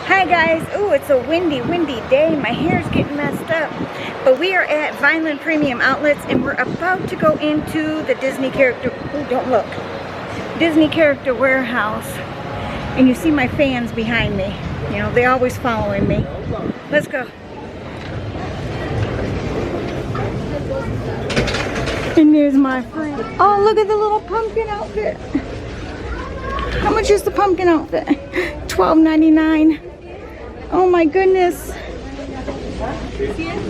Hi guys, ooh, it's a windy day. My hair's getting messed up. But we are at Vineland Premium Outlets and we're about to go into the Disney character, ooh, don't look. Disney character warehouse. And you see my fans behind me. You know, they always following me. Let's go. And there's my friend. Oh, look at the little pumpkin outfit. How much is the pumpkin outfit? $12.99. Oh my goodness.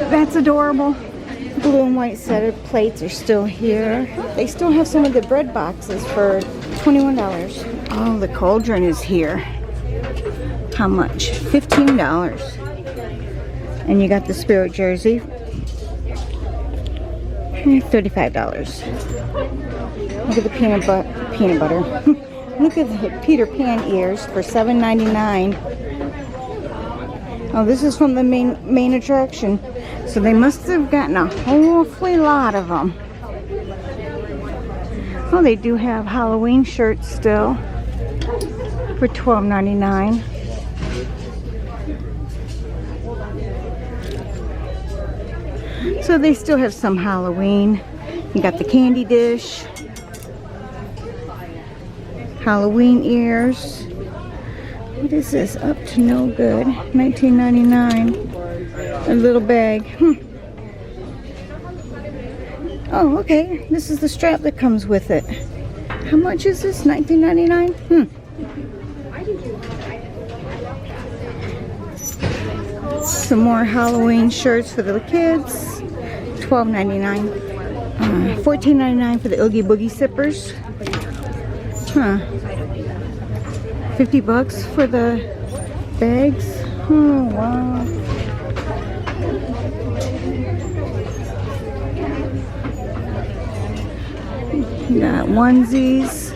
That's adorable. Blue and white set of plates are still here. They still have some of the bread boxes for $21. Oh, the cauldron is here. How much? $15. And you got the Spirit jersey. $35. Look at the peanut butter. Look at the Peter Pan ears for $7.99. Oh, this is from the main attraction. So they must have gotten a awfully lot of them. Oh, they do have Halloween shirts still for $12.99. So they still have some Halloween. You got the candy dish. Halloween ears. What is this? Up to no good. $19.99. A little bag. Oh, okay. This is the strap that comes with it. How much is this? $19.99? Some more Halloween shirts for the kids. $12.99. $14.99 for the Oogie Boogie sippers. Huh. $50 for the bags. Oh, wow. You got onesies.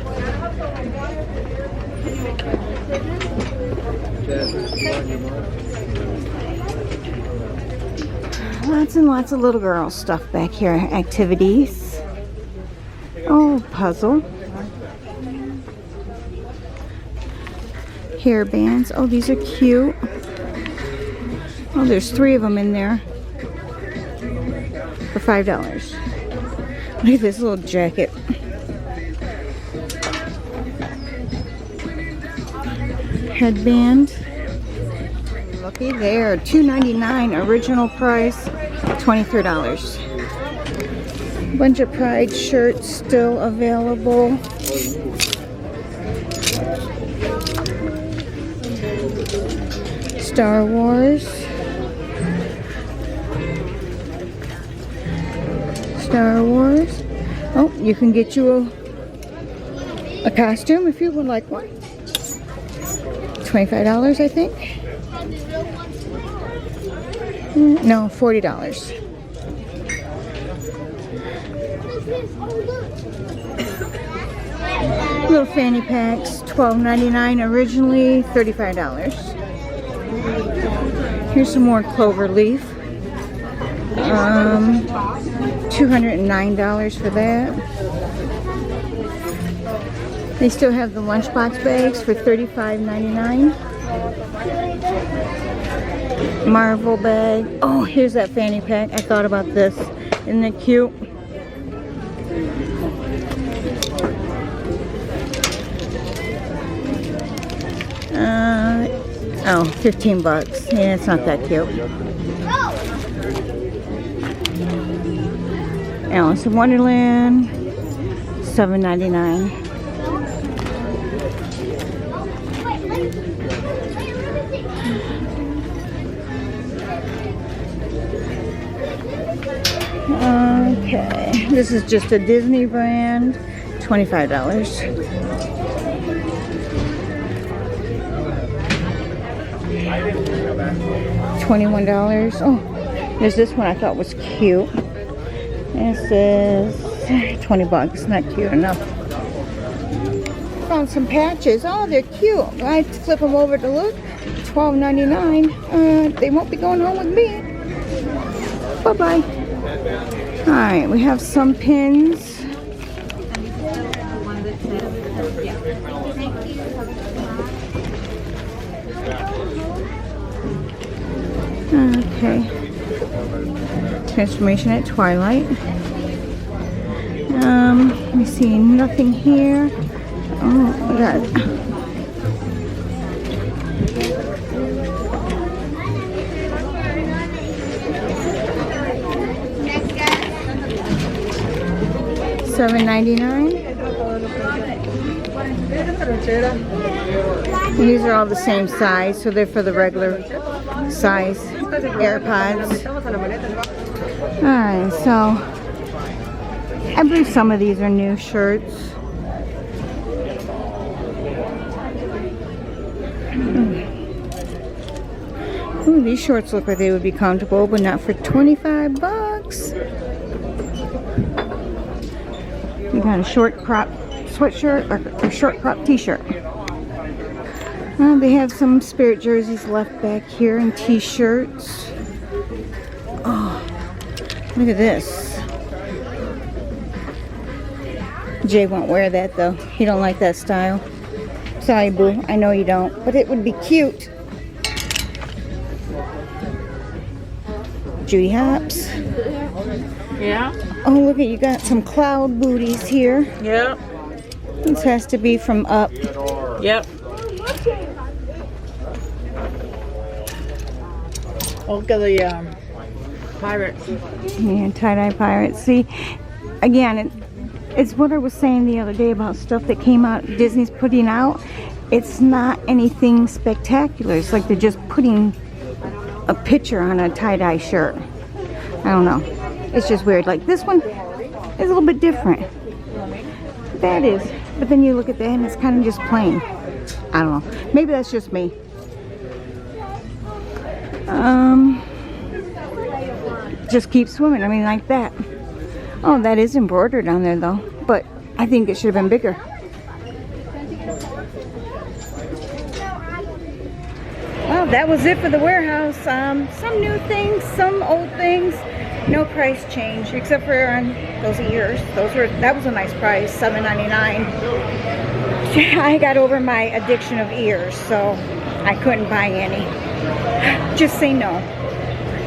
Lots and lots of little girl stuff back here. Activities. Oh, puzzle. Hair bands. Oh, these are cute. Oh, there's 3 of them in there for $5. Look at this little jacket. Headband. Looky there, $2.99. Original price, $23. Bunch of Pride shirts still available. Star Wars. Star Wars. Oh, you can get you a costume if you would like one. $25, I think. No, $40. Little fanny packs, $12.99 originally, $35. Here's some more clover leaf. $209 for that. They still have the lunchbox bags for $35.99. Marvel bag. Oh, here's that fanny pack. I thought about this. Isn't it cute? Oh, $15. Yeah, it's not that cute. Alice in Wonderland, $7.99. Okay, this is just a Disney brand, $25. $21. Oh, there's this one I thought was cute. This is $20. Not cute enough. Found some patches. Oh, they're cute. I flip them over to look. $12.99. They won't be going home with me. Bye-bye. Alright, we have some pins. Okay. Transformation at Twilight. Let me see, nothing here. Oh, we got $7.99. And these are all the same size, so they're for the regular size AirPods. Alright, so I believe some of these are new shirts. Ooh, these shorts look like they would be comfortable, but not for 25 bucks. You got a short crop sweatshirt or a short crop t-shirt. They have some Spirit jerseys left back here and t-shirts. Oh, look at this. Jay won't wear that though. He don't like that style. Sorry, boo. I know you don't, but it would be cute. Judy Hops. Yeah. Oh, look at you got some cloud booties here. Yep. This has to be from Up. Yep. Look at the pirates. Yeah, tie-dye pirates. See, again, it's what I was saying the other day about stuff that came out, Disney's putting out. It's not anything spectacular. It's like they're just putting a picture on a tie-dye shirt. I don't know. It's just weird. Like this one is a little bit different. That is. But then you look at that and it's kind of just plain. I don't know. Maybe that's just me. Just keep swimming. I mean, like that. Oh, that is embroidered on there though. But I think it should have been bigger. Well, that was it for the warehouse. Some new things, some old things. No price change except for on those ears. That was a nice price, $7.99. I got over my addiction of ears, so I couldn't buy any. Just say no.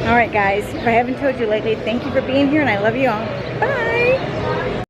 Alright guys, if I haven't told you lately, thank you for being here and I love you all. Bye!